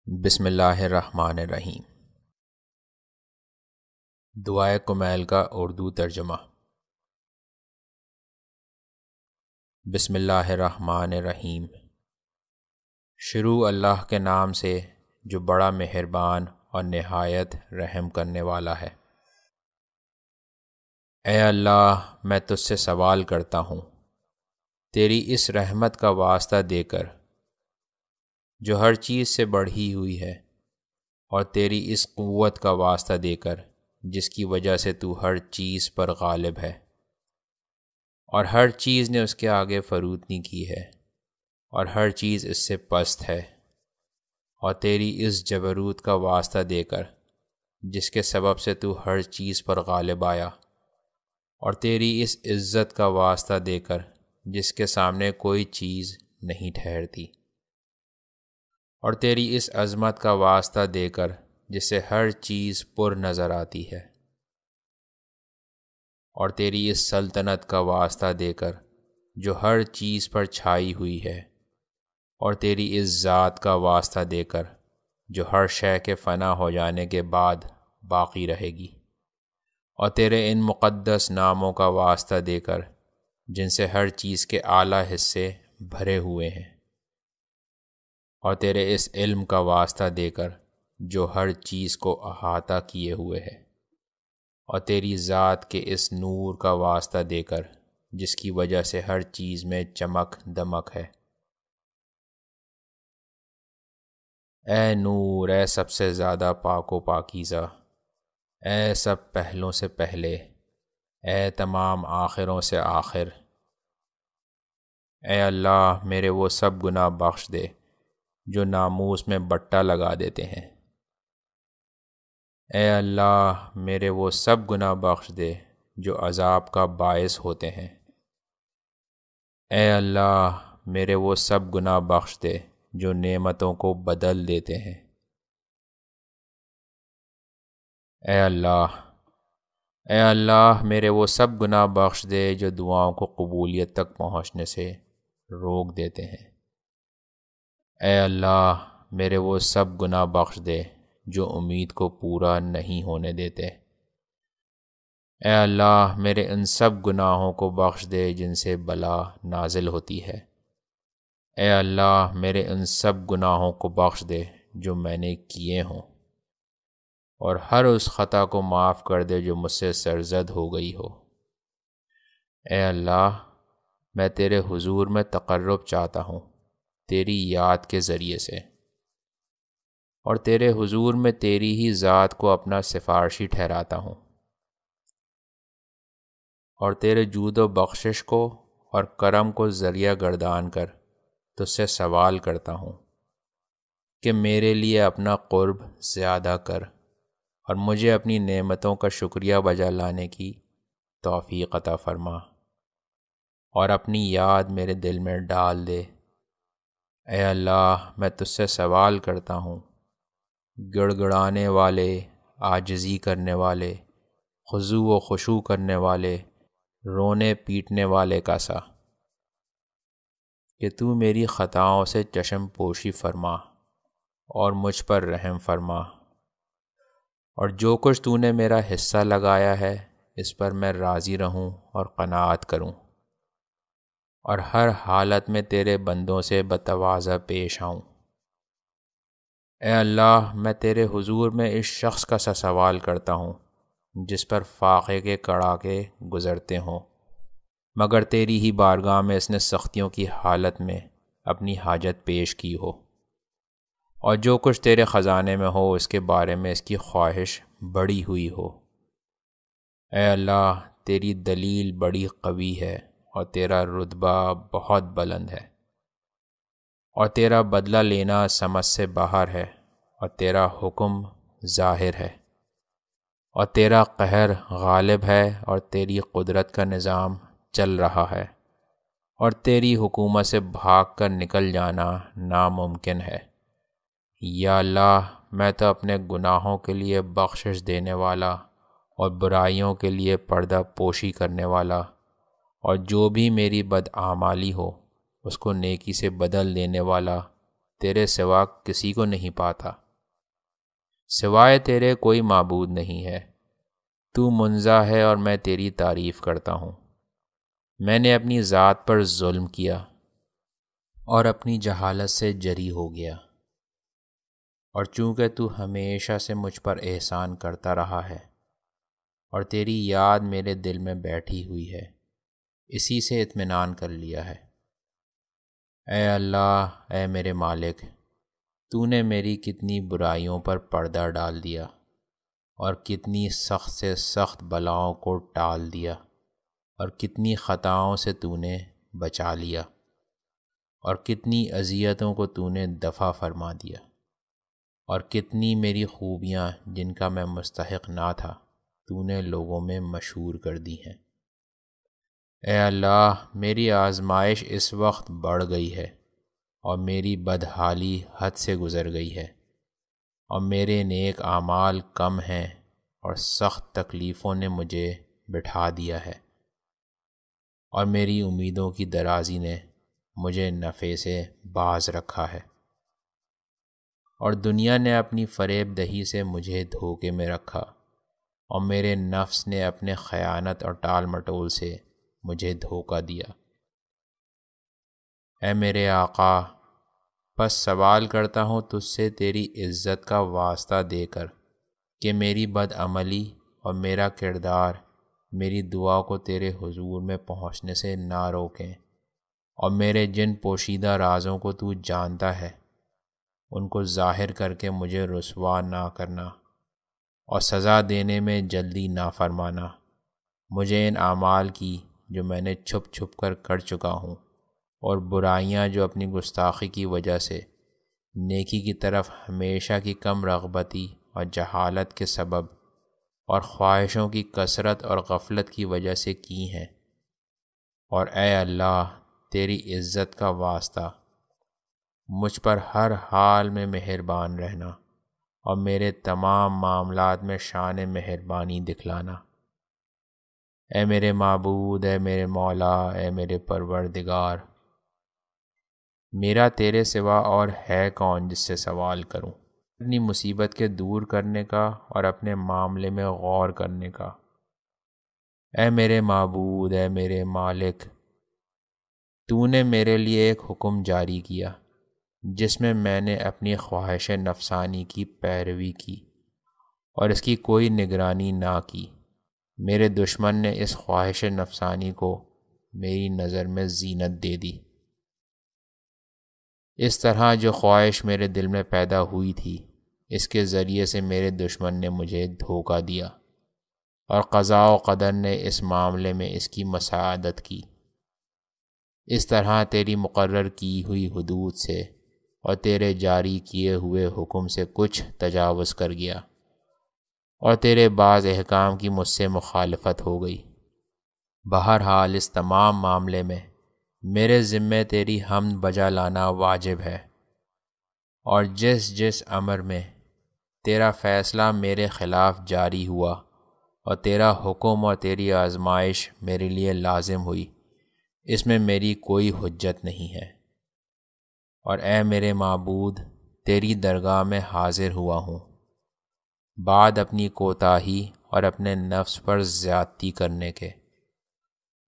بسم اللہ الرحمن الرحیم۔ دعائے کمیل کا اردو ترجمہ۔ بسم اللہ الرحمن الرحیم۔ شروع اللہ کے نام سے جو بڑا مہربان اور نہایت رحم کرنے والا ہے۔ اے اللہ، میں تجھ سے سوال کرتا ہوں تیری اس رحمت کا واسطہ دے کر جو ہر چیز سے بڑھی ہوئی ہے، اور تیری اس قوت کا واسطہ دے کر جس کی وجہ سے تو ہر چیز پر غالب ہے، اور ہر چیز نے اس کے آگے فروتنی کی ہے، اور ہر چیز اس سے پست ہے، اور تیری اس جبروت کا واسطہ دے کر جس کے سبب سے تو ہر چیز پر غالب آیا، اور تیری اس عزت کا واسطہ دے کر جس کے سامنے کوئی چیز نہیں ٹھہرتی، اور تیری اس عظمت کا واسطہ دے کر جس سے ہر چیز پر نظر آتی ہے، اور تیری اس سلطنت کا واسطہ دے کر جو ہر چیز پر چھائی ہوئی ہے، اور تیری اس ذات کا واسطہ دے کر جو ہر شے کے فنا ہو جانے کے بعد باقی رہے گی، اور تیرے ان مقدس ناموں کا واسطہ دے کر جن سے ہر چیز کے اعلیٰ حصے بھرے ہوئے ہیں، اور تیرے اس علم کا واسطہ دے کر جو ہر چیز کو احاطہ کیے ہوئے ہے، اور تیری ذات کے اس نور کا واسطہ دے کر جس کی وجہ سے ہر چیز میں چمک دمک ہے۔ اے نور، اے سب سے زیادہ پاک و پاکیزہ، اے سب پہلوں سے پہلے، اے تمام آخروں سے آخر۔ اے اللہ، میرے وہ سب گناہ بخش دے جو ناموس میں بٹا لگا دیتے ہیں۔ اے اللہ، میرے وہ سب گناہ بخش دے جو عذاب کا باعث ہوتے ہیں۔ اے اللہ، میرے وہ سب گناہ بخش دے جو نعمتوں کو بدل دیتے ہیں۔ اے اللہ، میرے وہ سب گناہ بخش دے جو دعاؤں کو قبولیت تک پہنچنے سے روک دیتے ہیں۔ اے اللہ، میرے وہ سب گناہ بخش دے جو امید کو پورا نہیں ہونے دیتے۔ اے اللہ، میرے ان سب گناہوں کو بخش دے جن سے بلا نازل ہوتی ہے۔ اے اللہ، میرے ان سب گناہوں کو بخش دے جو میں نے کیے ہوں، اور ہر اس خطا کو معاف کر دے جو مجھ سے سرزد ہو گئی ہو۔ اے اللہ، میں تیرے حضور میں تقرب چاہتا ہوں تیری یاد کے ذریعے سے، اور تیرے حضور میں تیری ہی ذات کو اپنا سفارشی ٹھہراتا ہوں، اور تیرے جود و بخشش کو اور کرم کو ذریعہ گردان کر تجھ سے سوال کرتا ہوں کہ میرے لیے اپنا قرب زیادہ کر، اور مجھے اپنی نعمتوں کا شکریہ بجا لانے کی توفیق عطا فرما، اور اپنی یاد میرے دل میں ڈال دے۔ اے اللہ، میں تجھ سے سوال کرتا ہوں گڑ گڑانے والے، عاجزی کرنے والے، خضوع و خشوع کرنے والے، رونے پیٹنے والے کا سا، کہ تو میری خطاؤں سے چشم پوشی فرما اور مجھ پر رحم فرما، اور جو کچھ تو نے میرا حصہ لگایا ہے اس پر میں راضی رہوں اور قناعت کروں، اور ہر حالت میں تیرے بندوں سے بتواضع پیش آؤں۔ اے اللہ، میں تیرے حضور میں اس شخص کا سا سوال کرتا ہوں جس پر فاقے کے کڑاکے گزرتے ہوں، مگر تیری ہی بارگاہ میں اس نے سختیوں کی حالت میں اپنی حاجت پیش کی ہو، اور جو کچھ تیرے خزانے میں ہو اس کے بارے میں اس کی خواہش بڑی ہوئی ہو۔ اے اللہ، تیری دلیل بڑی قوی ہے، اور تیرا رتبہ بہت بلند ہے، اور تیرا بدلہ لینا سمجھ سے باہر ہے، اور تیرا حکم ظاہر ہے، اور تیرا قہر غالب ہے، اور تیری قدرت کا نظام چل رہا ہے، اور تیری حکومت سے بھاگ کر نکل جانا ناممکن ہے۔ یا اللہ، میں تو اپنے گناہوں کے لیے بخشش دینے والا، اور برائیوں کے لیے پردہ پوشی کرنے والا، اور جو بھی میری بدعمالی ہو اس کو نیکی سے بدل دینے والا تیرے سوا کسی کو نہیں پاتا، سوائے تیرے کوئی معبود نہیں ہے، تو منزہ ہے اور میں تیری تعریف کرتا ہوں۔ میں نے اپنی ذات پر ظلم کیا اور اپنی جہالت سے جری ہو گیا، اور چونکہ تو ہمیشہ سے مجھ پر احسان کرتا رہا ہے اور تیری یاد میرے دل میں بیٹھی ہوئی ہے، اسی سے اطمینان کر لیا ہے۔ اے اللہ، اے میرے مالک، تو نے میری کتنی برائیوں پر پردہ ڈال دیا اور کتنی سخت سے سخت بلاؤں کو ٹال دیا، اور کتنی خطاؤں سے تو نے بچا لیا، اور کتنی اذیتوں کو تو نے دفع فرما دیا، اور کتنی میری خوبیاں جن کا میں مستحق نہ تھا تو نے لوگوں میں مشہور کر دی ہیں۔ اے اللہ، میری آزمائش اس وقت بڑھ گئی ہے اور میری بدحالی حد سے گزر گئی ہے، اور میرے نیک اعمال کم ہیں اور سخت تکلیفوں نے مجھے بٹھا دیا ہے، اور میری امیدوں کی درازی نے مجھے نفع سے باز رکھا ہے، اور دنیا نے اپنی فریب دہی سے مجھے دھوکے میں رکھا، اور میرے نفس نے اپنے خیانت اور ٹال مٹول سے مجھے دھوکہ دیا۔ اے میرے آقا، بس سوال کرتا ہوں تجھ سے تیری عزت کا واسطہ دے کر کہ میری بدعملی اور میرا کردار میری دعا کو تیرے حضور میں پہنچنے سے نہ روکیں، اور میرے جن پوشیدہ رازوں کو تو جانتا ہے ان کو ظاہر کر کے مجھے رسوا نہ کرنا، اور سزا دینے میں جلدی نہ فرمانا۔ مجھے ان اعمال کی جو میں نے چھپ چھپ کر چکا ہوں، اور برائیاں جو اپنی گستاخی کی وجہ سے نیکی کی طرف ہمیشہ کی کم رغبتی اور جہالت کے سبب اور خواہشوں کی کثرت اور غفلت کی وجہ سے کی ہیں، اور اے اللہ، تیری عزت کا واسطہ مجھ پر ہر حال میں مہربان رہنا اور میرے تمام معاملات میں شان مہربانی دکھلانا۔ اے میرے معبود، اے میرے مولا، اے میرے پروردگار، میرا تیرے سوا اور ہے کون جس سے سوال کروں، اپنی مصیبت کے دور کرنے کا اور اپنے معاملے میں غور کرنے کا۔ اے میرے معبود، اے میرے مالک، تو نے میرے لیے ایک حکم جاری کیا جس میں نے اپنی خواہش نفسانی کی پیروی کی اور اس کی کوئی نگرانی نہ کی۔ میرے دشمن نے اس خواہش نفسانی کو میری نظر میں زینت دے دی۔ اس طرح جو خواہش میرے دل میں پیدا ہوئی تھی، اس کے ذریعے سے میرے دشمن نے مجھے دھوکہ دیا، اور قضاء و قدر نے اس معاملے میں اس کی مساعدت کی۔ اس طرح تیری مقرر کی ہوئی حدود سے اور تیرے جاری کیے ہوئے حکم سے کچھ تجاوز کر گیا، اور تیرے بعض احکام کی مجھ سے مخالفت ہو گئی۔ بہرحال اس تمام معاملے میں میرے ذمے تیری حمد بجا لانا واجب ہے، اور جس جس امر میں تیرا فیصلہ میرے خلاف جاری ہوا اور تیرا حکم اور تیری آزمائش میرے لیے لازم ہوئی، اس میں میری کوئی حجت نہیں ہے۔ اور اے میرے معبود، تیری درگاہ میں حاضر ہوا ہوں بعد اپنی کوتاہی اور اپنے نفس پر زیادتی کرنے کے۔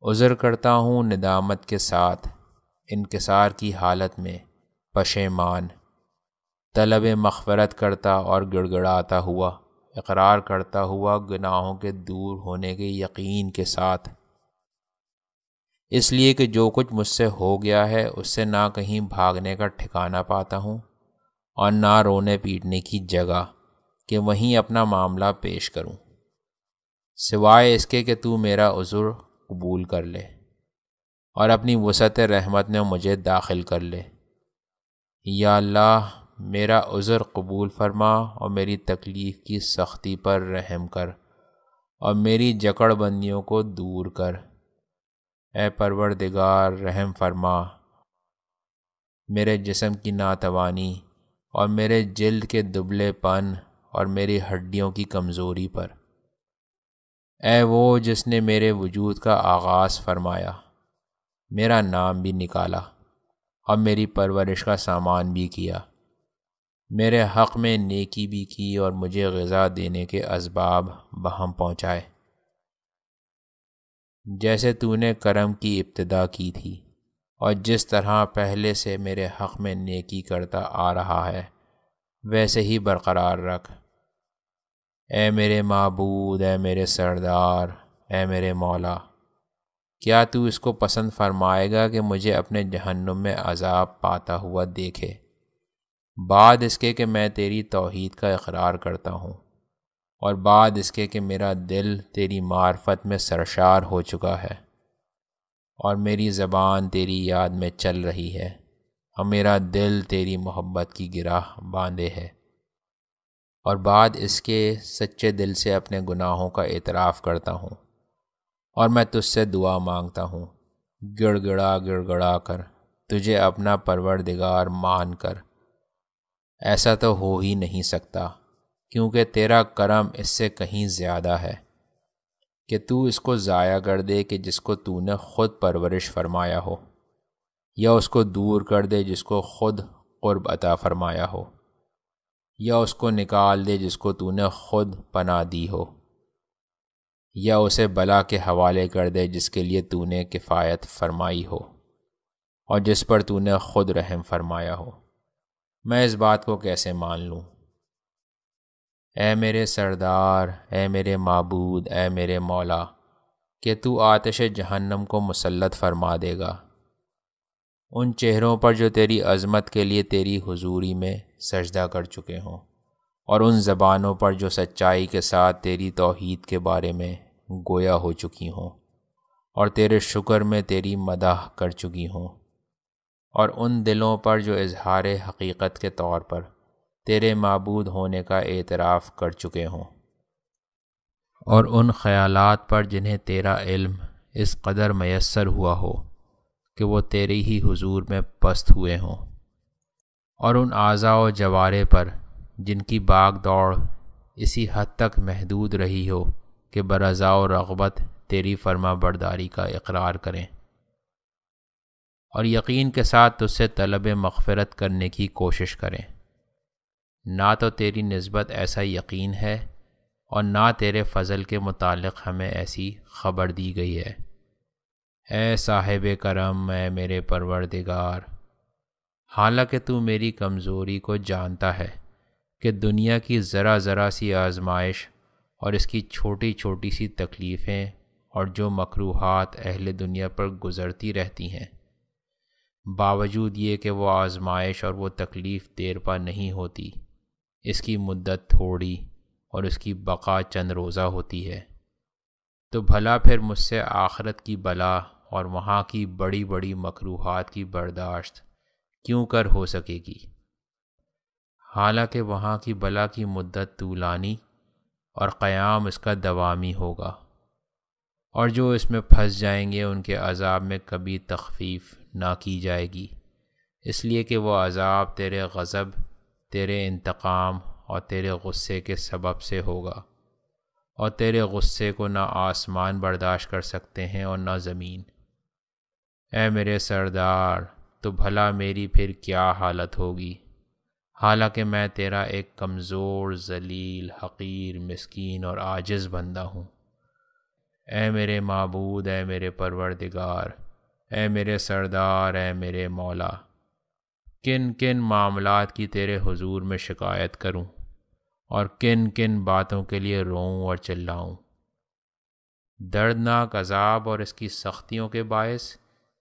عذر کرتا ہوں ندامت کے ساتھ، انکسار کی حالت میں پشیمان، طلب مغفرت کرتا اور گڑگڑاتا ہوا، اقرار کرتا ہوا گناہوں کے دور ہونے کے یقین کے ساتھ، اس لیے کہ جو کچھ مجھ سے ہو گیا ہے اس سے نہ کہیں بھاگنے کا ٹھکانہ پاتا ہوں اور نہ رونے پیٹنے کی جگہ کہ وہیں اپنا معاملہ پیش کروں، سوائے اس کے کہ تو میرا عذر قبول کر لے اور اپنی وسعت رحمت میں مجھے داخل کر لے۔ یا اللہ، میرا عذر قبول فرما اور میری تکلیف کی سختی پر رحم کر اور میری جکڑ بندیوں کو دور کر۔ اے پروردگار، رحم فرما میرے جسم کی ناتوانی اور میرے جلد کے دبلے پن اور میری ہڈیوں کی کمزوری پر۔ اے وہ جس نے میرے وجود کا آغاز فرمایا، میرا نام بھی نکالا، اور میری پرورش کا سامان بھی کیا، میرے حق میں نیکی بھی کی اور مجھے غذا دینے کے اسباب بہم پہنچائے، جیسے تو نے کرم کی ابتدا کی تھی اور جس طرح پہلے سے میرے حق میں نیکی کرتا آ رہا ہے ویسے ہی برقرار رکھ۔ اے میرے معبود، اے میرے سردار، اے میرے مولا، کیا تو اس کو پسند فرمائے گا کہ مجھے اپنے جہنم میں عذاب پاتا ہوا دیکھے، بعد اس کے کہ میں تیری توحید کا اقرار کرتا ہوں، اور بعد اس کے کہ میرا دل تیری معرفت میں سرشار ہو چکا ہے، اور میری زبان تیری یاد میں چل رہی ہے، اور میرا دل تیری محبت کی گرہ باندھے ہے، اور بعد اس کے سچے دل سے اپنے گناہوں کا اعتراف کرتا ہوں، اور میں تجھ سے دعا مانگتا ہوں، گڑ گڑا کر تجھے اپنا پروردگار مان کر۔ ایسا تو ہو ہی نہیں سکتا، کیونکہ تیرا کرم اس سے کہیں زیادہ ہے کہ تو اس کو ضائع کر دے کہ جس کو تو نے خود پرورش فرمایا ہو، یا اس کو دور کر دے جس کو خود قرب عطا فرمایا ہو، یا اس کو نکال دے جس کو تو نے خود پناہ دی ہو، یا اسے بلا کے حوالے کر دے جس کے لیے تو نے کفایت فرمائی ہو اور جس پر تو نے خود رحم فرمایا ہو۔ میں اس بات کو کیسے مان لوں؟ اے میرے سردار، اے میرے معبود، اے میرے مولا، کہ تو آتش جہنم کو مسلط فرما دے گا ان چہروں پر جو تیری عظمت کے لیے تیری حضوری میں سجدہ کر چکے ہوں، اور ان زبانوں پر جو سچائی کے ساتھ تیری توحید کے بارے میں گویا ہو چکی ہوں اور تیرے شکر میں تیری مدح کر چکی ہوں، اور ان دلوں پر جو اظہار حقیقت کے طور پر تیرے معبود ہونے کا اعتراف کر چکے ہوں، اور ان خیالات پر جنہیں تیرا علم اس قدر میسر ہوا ہو کہ وہ تیرے ہی حضور میں پست ہوئے ہوں، اور ان اعضاء و جوارے پر جن کی باغ دوڑ اسی حد تک محدود رہی ہو کہ برضا و رغبت تیری فرما برداری کا اقرار کریں اور یقین کے ساتھ تجھ سے طلب مغفرت کرنے کی کوشش کریں۔ نہ تو تیری نسبت ایسا یقین ہے اور نہ تیرے فضل کے متعلق ہمیں ایسی خبر دی گئی ہے۔ اے صاحب کرم، اے میرے پروردگار، حالانکہ تو میری کمزوری کو جانتا ہے کہ دنیا کی ذرا ذرا سی آزمائش اور اس کی چھوٹی چھوٹی سی تکلیفیں اور جو مکروہات اہل دنیا پر گزرتی رہتی ہیں، باوجود یہ کہ وہ آزمائش اور وہ تکلیف دیر پا نہیں ہوتی، اس کی مدت تھوڑی اور اس کی بقا چند روزہ ہوتی ہے، تو بھلا پھر مجھ سے آخرت کی بلا اور وہاں کی بڑی بڑی مکروہات کی برداشت کیوں کر ہو سکے گی، حالانکہ وہاں کی بلا کی مدت طولانی اور قیام اس کا دوامی ہوگا، اور جو اس میں پھنس جائیں گے ان کے عذاب میں کبھی تخفیف نہ کی جائے گی، اس لیے کہ وہ عذاب تیرے غضب، تیرے انتقام اور تیرے غصے کے سبب سے ہوگا، اور تیرے غصے کو نہ آسمان برداشت کر سکتے ہیں اور نہ زمین۔ اے میرے سردار، تو بھلا میری پھر کیا حالت ہوگی، حالانکہ میں تیرا ایک کمزور، ذلیل، حقیر، مسکین اور عاجز بندہ ہوں۔ اے میرے معبود، اے میرے پروردگار، اے میرے سردار، اے میرے مولا، کن کن معاملات کی تیرے حضور میں شکایت کروں اور کن کن باتوں کے لیے روؤں اور چلاؤں؟ دردناک عذاب اور اس کی سختیوں کے باعث،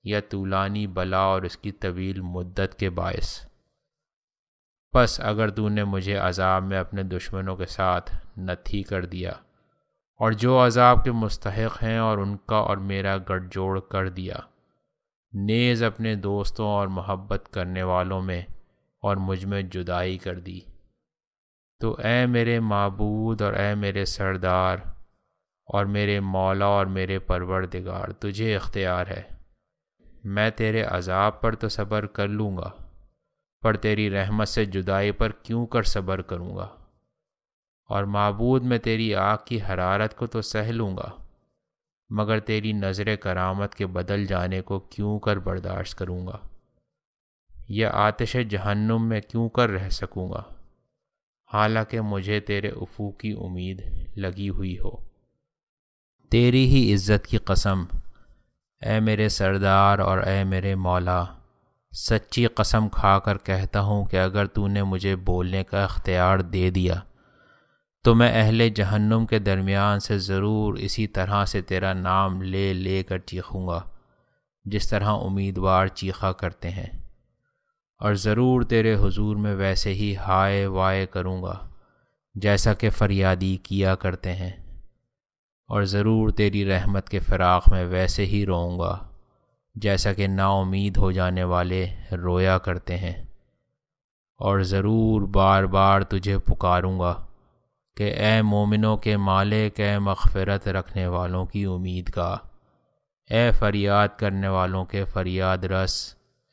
یا طولانی بلا اور اس کی طویل مدت کے باعث؟ پس اگر تو نے مجھے عذاب میں اپنے دشمنوں کے ساتھ نتھی کر دیا اور جو عذاب کے مستحق ہیں اور ان کا اور میرا گٹھ جوڑ کر دیا، نیز اپنے دوستوں اور محبت کرنے والوں میں اور مجھ میں جدائی کر دی، تو اے میرے معبود اور اے میرے سردار اور میرے مولا اور میرے پروردگار، تجھے اختیار ہے، میں تیرے عذاب پر تو صبر کر لوں گا، پر تیری رحمت سے جدائی پر کیوں کر صبر کروں گا؟ اور معبود، میں تیری آگ کی حرارت کو تو سہ لوں گا، مگر تیری نظر کرامت کے بدل جانے کو کیوں کر برداشت کروں گا؟ یا آتش جہنم میں کیوں کر رہ سکوں گا، حالانکہ مجھے تیرے عفو کی امید لگی ہوئی ہو۔ تیری ہی عزت کی قسم اے میرے سردار اور اے میرے مولا، سچی قسم کھا کر کہتا ہوں کہ اگر تو نے مجھے بولنے کا اختیار دے دیا تو میں اہل جہنم کے درمیان سے ضرور اسی طرح سے تیرا نام لے لے کر چیخوں گا جس طرح امیدوار چیخا کرتے ہیں، اور ضرور تیرے حضور میں ویسے ہی ہائے وائے کروں گا جیسا کہ فریادی کیا کرتے ہیں، اور ضرور تیری رحمت کے فراق میں ویسے ہی روؤں گا جیسا کہ نا امید ہو جانے والے رویا کرتے ہیں، اور ضرور بار بار تجھے پکاروں گا کہ اے مومنوں کے مالک، اے مغفرت رکھنے والوں کی امید کا، اے فریاد کرنے والوں کے فریاد رس،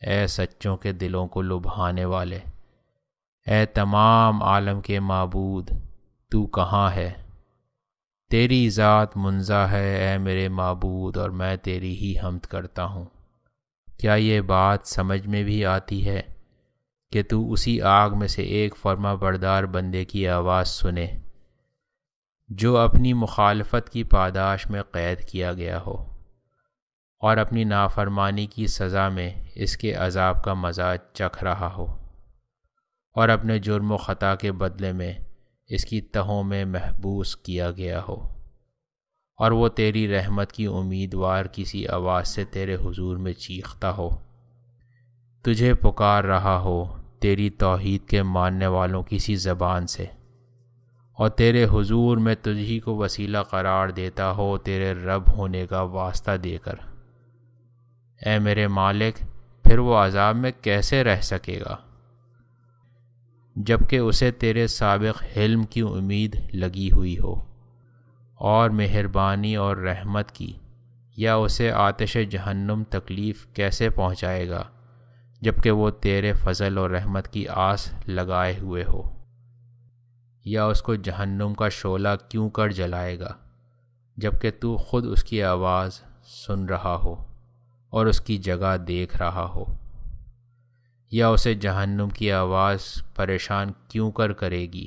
اے سچوں کے دلوں کو لبھانے والے، اے تمام عالم کے معبود، تو کہاں ہے؟ تیری ذات منزہ ہے اے میرے معبود، اور میں تیری ہی حمد کرتا ہوں۔ کیا یہ بات سمجھ میں بھی آتی ہے کہ تو اسی آگ میں سے ایک فرما بردار بندے کی آواز سنے جو اپنی مخالفت کی پاداش میں قید کیا گیا ہو اور اپنی نافرمانی کی سزا میں اس کے عذاب کا مزہ چکھ رہا ہو، اور اپنے جرم و خطا کے بدلے میں اس کی تہوں میں محبوس کیا گیا ہو، اور وہ تیری رحمت کی امیدوار کسی آواز سے تیرے حضور میں چیختا ہو، تجھے پکار رہا ہو تیری توحید کے ماننے والوں کسی زبان سے، اور تیرے حضور میں تجھی کو وسیلہ قرار دیتا ہو تیرے رب ہونے کا واسطہ دے کر۔ اے میرے مالک، پھر وہ عذاب میں کیسے رہ سکے گا جبکہ اسے تیرے سابق حلم کی امید لگی ہوئی ہو اور مہربانی اور رحمت کی، یا اسے آتش جہنم تکلیف کیسے پہنچائے گا جبکہ وہ تیرے فضل اور رحمت کی آس لگائے ہوئے ہو، یا اس کو جہنم کا شعلہ کیوں کر جلائے گا جبکہ تو خود اس کی آواز سن رہا ہو اور اس کی جگہ دیکھ رہا ہو، یا اسے جہنم کی آواز پریشان کیوں کر کرے گی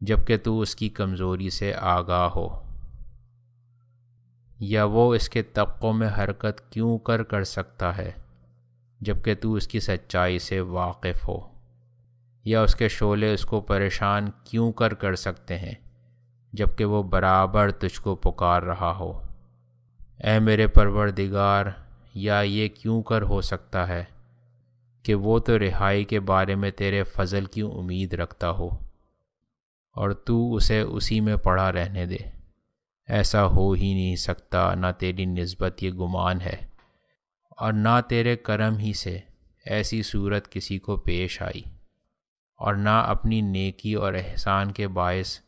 جبکہ تو اس کی کمزوری سے آگاہ ہو، یا وہ اس کے طبقوں میں حرکت کیوں کر سکتا ہے جبکہ تو اس کی سچائی سے واقف ہو، یا اس کے شعلے اس کو پریشان کیوں کر سکتے ہیں جبکہ وہ برابر تجھ کو پکار رہا ہو۔ اے میرے پروردگار، یا یہ کیوں کر ہو سکتا ہے کہ وہ تو رہائی کے بارے میں تیرے فضل کی امید رکھتا ہو اور تو اسے اسی میں پڑا رہنے دے۔ ایسا ہو ہی نہیں سکتا، نہ تیری نسبت یہ گمان ہے اور نہ تیرے کرم ہی سے ایسی صورت کسی کو پیش آئی، اور نہ اپنی نیکی اور احسان کے باعث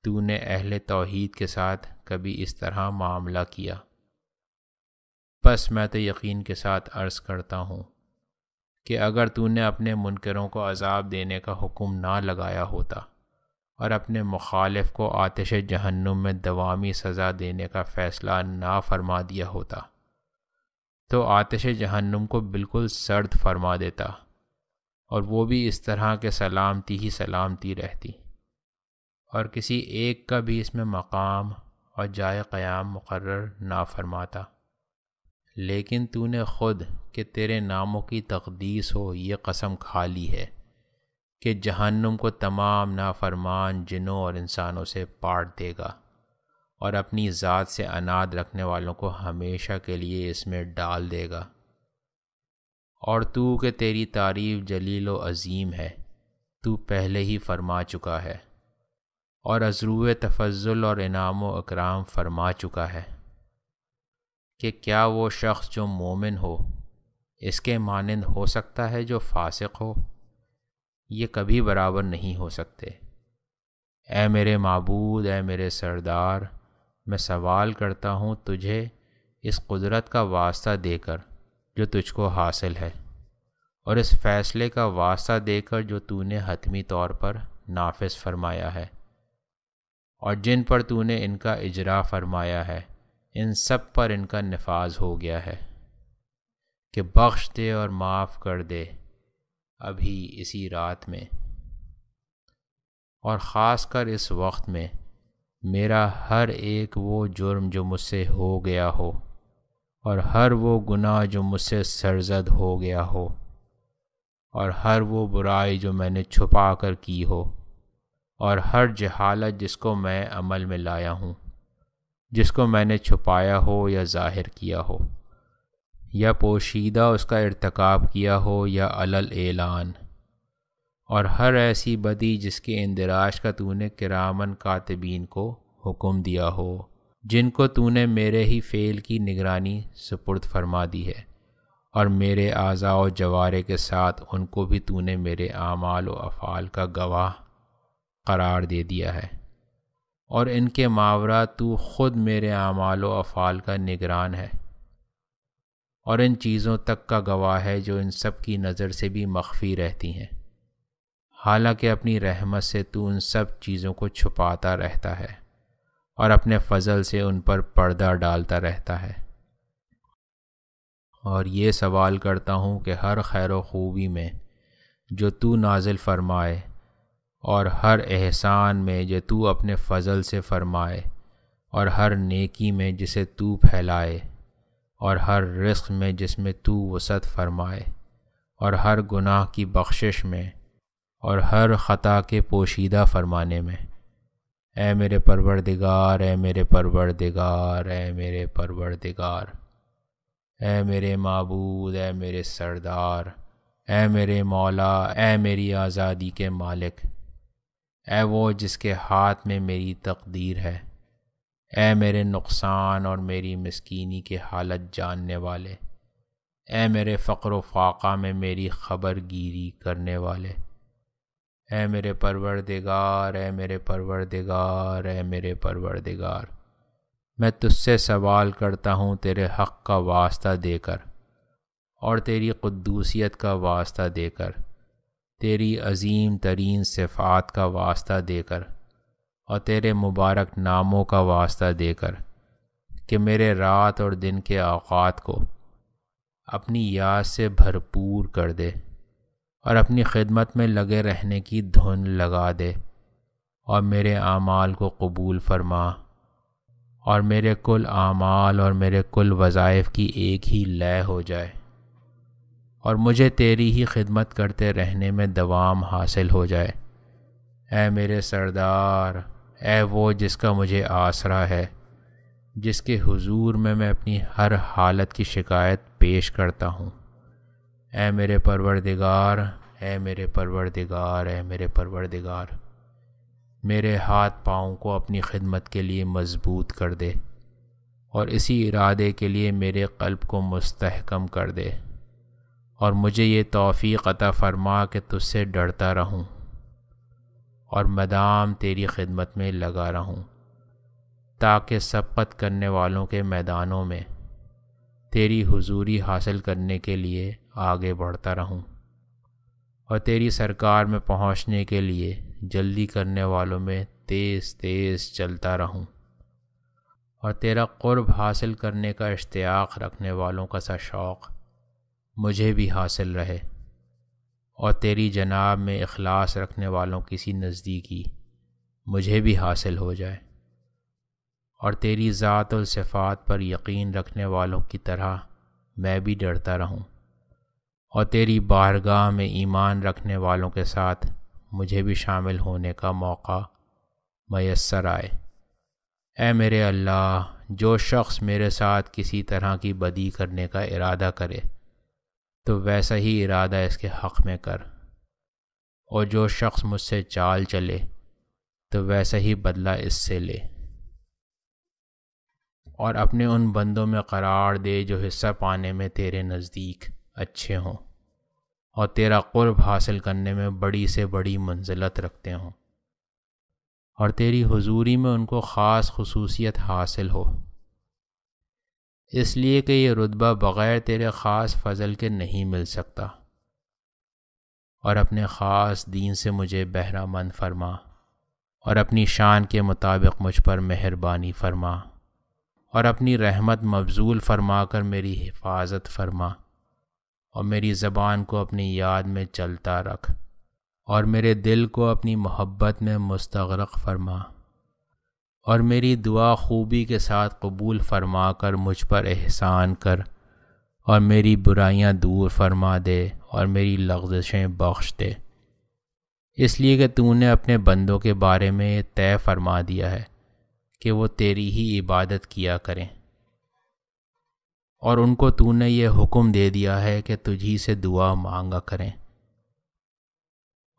تو نے اہل توحید کے ساتھ کبھی اس طرح معاملہ کیا۔ بس میں تو یقین کے ساتھ عرض کرتا ہوں کہ اگر تو نے اپنے منکروں کو عذاب دینے کا حکم نہ لگایا ہوتا اور اپنے مخالف کو آتش جہنم میں دوامی سزا دینے کا فیصلہ نہ فرما دیا ہوتا تو آتش جہنم کو بالکل سرد فرما دیتا، اور وہ بھی اس طرح کے سلامتی ہی سلامتی رہتی، اور کسی ایک کا بھی اس میں مقام اور جائے قیام مقرر نہ فرماتا۔ لیکن تو نے خود کہ تیرے ناموں کی تقدیس ہو یہ قسم کھا لی ہے کہ جہنم کو تمام نافرمان جنوں اور انسانوں سے پاٹ دے گا، اور اپنی ذات سے اناد رکھنے والوں کو ہمیشہ کے لیے اس میں ڈال دے گا۔ اور تو کہ تیری تعریف جلیل و عظیم ہے، تو پہلے ہی فرما چکا ہے اور ازرو تفضل اور انعام و اکرام فرما چکا ہے کہ کیا وہ شخص جو مومن ہو اس کے مانند ہو سکتا ہے جو فاسق ہو؟ یہ کبھی برابر نہیں ہو سکتے۔ اے میرے معبود، اے میرے سردار، میں سوال کرتا ہوں تجھے اس قدرت کا واسطہ دے کر جو تجھ کو حاصل ہے، اور اس فیصلے کا واسطہ دے کر جو تو نے حتمی طور پر نافذ فرمایا ہے، اور جن پر تو نے ان کا اجرا فرمایا ہے ان سب پر ان کا نفاذ ہو گیا ہے، کہ بخش دے اور معاف کر دے، ابھی اسی رات میں، اور خاص کر اس وقت میں میرا ہر ایک وہ جرم جو مجھ سے ہو گیا ہو، اور ہر وہ گناہ جو مجھ سے سرزد ہو گیا ہو، اور ہر وہ برائی جو میں نے چھپا کر کی ہو، اور ہر جہالت جس کو میں عمل میں لایا ہوں، جس کو میں نے چھپایا ہو یا ظاہر کیا ہو، یا پوشیدہ اس کا ارتکاب کیا ہو یا علل اعلان، اور ہر ایسی بدی جس کے اندراج کا تو نے کرامن کاتبین کو حکم دیا ہو، جن کو تو نے میرے ہی فعل کی نگرانی سپرد فرما دی ہے، اور میرے اعضاء و جوارح کے ساتھ ان کو بھی تو نے میرے اعمال و افعال کا گواہ قرار دے دیا ہے، اور ان کے ماورا تو خود میرے اعمال و افعال کا نگران ہے، اور ان چیزوں تک کا گواہ ہے جو ان سب کی نظر سے بھی مخفی رہتی ہیں، حالانکہ اپنی رحمت سے تو ان سب چیزوں کو چھپاتا رہتا ہے اور اپنے فضل سے ان پر پردہ ڈالتا رہتا ہے۔ اور یہ سوال کرتا ہوں کہ ہر خیر و خوبی میں جو تو نازل فرمائے، اور ہر احسان میں جو تو اپنے فضل سے فرمائے، اور ہر نیکی میں جسے تو پھیلائے، اور ہر رزق میں جس میں تو وسعت فرمائے، اور ہر گناہ کی بخشش میں، اور ہر خطا کے پوشیدہ فرمانے میں، اے میرے پروردگار، اے میرے پروردگار، اے میرے پروردگار، اے میرے معبود، اے میرے سردار، اے میرے مولا، اے میری آزادی کے مالک، اے وہ جس کے ہاتھ میں میری تقدیر ہے، اے میرے نقصان اور میری مسکینی کی حالت جاننے والے، اے میرے فقر و فاقہ میں میری خبر گیری کرنے والے، اے میرے پروردگار، اے میرے پروردگار، اے میرے پروردگار، میں تجھ سے سوال کرتا ہوں تیرے حق کا واسطہ دے کر، اور تیری قدوسیت کا واسطہ دے کر، تیری عظیم ترین صفات کا واسطہ دے کر، اور تیرے مبارک ناموں کا واسطہ دے کر، کہ میرے رات اور دن کے اوقات کو اپنی یاد سے بھرپور کر دے، اور اپنی خدمت میں لگے رہنے کی دھن لگا دے، اور میرے اعمال کو قبول فرما، اور میرے کل اعمال اور میرے کل وظائف کی ایک ہی لے ہو جائے، اور مجھے تیری ہی خدمت کرتے رہنے میں دوام حاصل ہو جائے۔ اے میرے سردار، اے وہ جس کا مجھے آسرا ہے، جس کے حضور میں اپنی ہر حالت کی شکایت پیش کرتا ہوں، اے میرے پروردگار، اے میرے پروردگار، اے میرے پروردگار، میرے ہاتھ پاؤں کو اپنی خدمت کے لیے مضبوط کر دے، اور اسی ارادے کے لیے میرے قلب کو مستحکم کر دے، اور مجھے یہ توفیق عطا فرما کہ تجھ سے ڈرتا رہوں، اور مدام تیری خدمت میں لگا رہوں، تاکہ سبقت کرنے والوں کے میدانوں میں تیری حضوری حاصل کرنے کے لیے آگے بڑھتا رہوں، اور تیری سرکار میں پہنچنے کے لیے جلدی کرنے والوں میں تیز تیز چلتا رہوں، اور تیرا قرب حاصل کرنے کا اشتیاق رکھنے والوں کا سا شوق مجھے بھی حاصل رہے، اور تیری جناب میں اخلاص رکھنے والوں کی سی نزدیکی مجھے بھی حاصل ہو جائے، اور تیری ذات و صفات پر یقین رکھنے والوں کی طرح میں بھی ڈرتا رہوں، اور تیری بارگاہ میں ایمان رکھنے والوں کے ساتھ مجھے بھی شامل ہونے کا موقع میسر آئے۔ اے میرے اللہ، جو شخص میرے ساتھ کسی طرح کی بدی کرنے کا ارادہ کرے تو ویسا ہی ارادہ اس کے حق میں کر، اور جو شخص مجھ سے چال چلے تو ویسا ہی بدلہ اس سے لے، اور اپنے ان بندوں میں قرار دے جو حصہ پانے میں تیرے نزدیک اچھے ہوں، اور تیرا قرب حاصل کرنے میں بڑی سے بڑی منزلت رکھتے ہوں، اور تیری حضوری میں ان کو خاص خصوصیت حاصل ہو، اس لیے کہ یہ رتبہ بغیر تیرے خاص فضل کے نہیں مل سکتا، اور اپنے خاص دین سے مجھے بہرہ مند فرما، اور اپنی شان کے مطابق مجھ پر مہربانی فرما، اور اپنی رحمت مبذول فرما کر میری حفاظت فرما، اور میری زبان کو اپنی یاد میں چلتا رکھ، اور میرے دل کو اپنی محبت میں مستغرق فرما، اور میری دعا خوبی کے ساتھ قبول فرما کر مجھ پر احسان کر، اور میری برائیاں دور فرما دے اور میری لغزشیں بخش دے، اس لیے کہ تو نے اپنے بندوں کے بارے میں یہ طے فرما دیا ہے کہ وہ تیری ہی عبادت کیا کریں، اور ان کو تو نے یہ حکم دے دیا ہے کہ تجھی سے دعا مانگا کریں،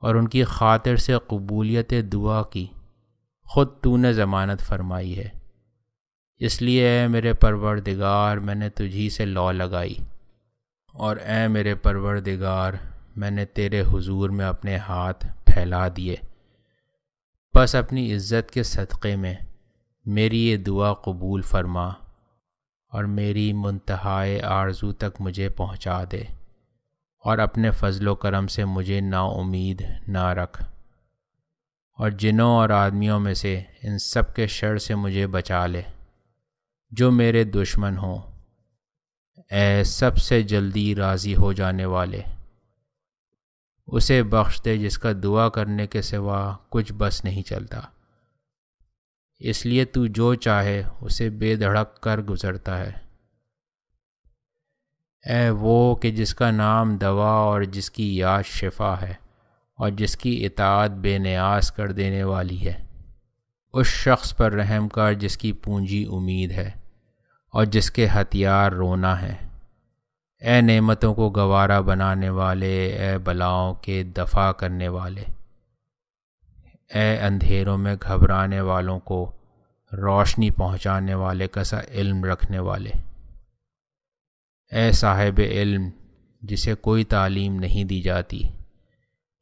اور ان کی خاطر سے قبولیت دعا کی خود تو نے ضمانت فرمائی ہے۔ اس لیے اے میرے پروردگار میں نے تجھی سے لو لگائی، اور اے میرے پروردگار میں نے تیرے حضور میں اپنے ہاتھ پھیلا دیے، بس اپنی عزت کے صدقے میں میری یہ دعا قبول فرما اور میری منتہائے آرزو تک مجھے پہنچا دے، اور اپنے فضل و کرم سے مجھے نا امید نہ رکھ، اور جنوں اور آدمیوں میں سے ان سب کے شر سے مجھے بچا لے جو میرے دشمن ہوں۔ اے سب سے جلدی راضی ہو جانے والے، اسے بخش دے جس کا دعا کرنے کے سوا کچھ بس نہیں چلتا، اس لیے تو جو چاہے اسے بے دھڑک کر گزرتا ہے۔ اے وہ کہ جس کا نام دوا اور جس کی یاد شفا ہے، اور جس کی اطاعت بے نیاز کر دینے والی ہے، اس شخص پر رحم کر جس کی پونجی امید ہے اور جس کے ہتھیار رونا ہے۔ اے نعمتوں کو گوارا بنانے والے، اے بلاؤں کے دفع کرنے والے، اے اندھیروں میں گھبرانے والوں کو روشنی پہنچانے والے کا سا علم رکھنے والے، اے صاحب علم جسے کوئی تعلیم نہیں دی جاتی،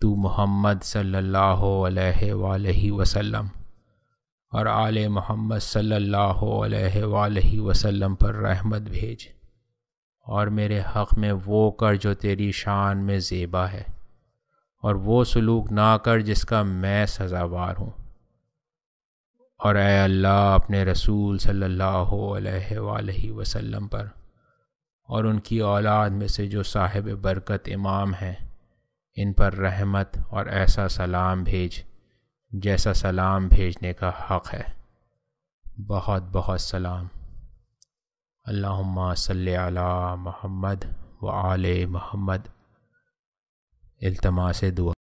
تو محمد صلی اللہ علیہ وآلہ وسلم اور آل محمد صلی اللہ علیہ وآلہ وسلم پر رحمت بھیج، اور میرے حق میں وہ کر جو تیری شان میں زیبا ہے، اور وہ سلوک نہ کر جس کا میں سزاوار ہوں۔ اور اے اللہ اپنے رسول صلی اللہ علیہ وآلہ وسلم پر اور ان کی اولاد میں سے جو صاحب برکت امام ہیں ان پر رحمت اور ایسا سلام بھیج جیسا سلام بھیجنے کا حق ہے۔ بہت بہت سلام۔ اللہم صلی علی محمد و آل محمد۔ التماس دعا۔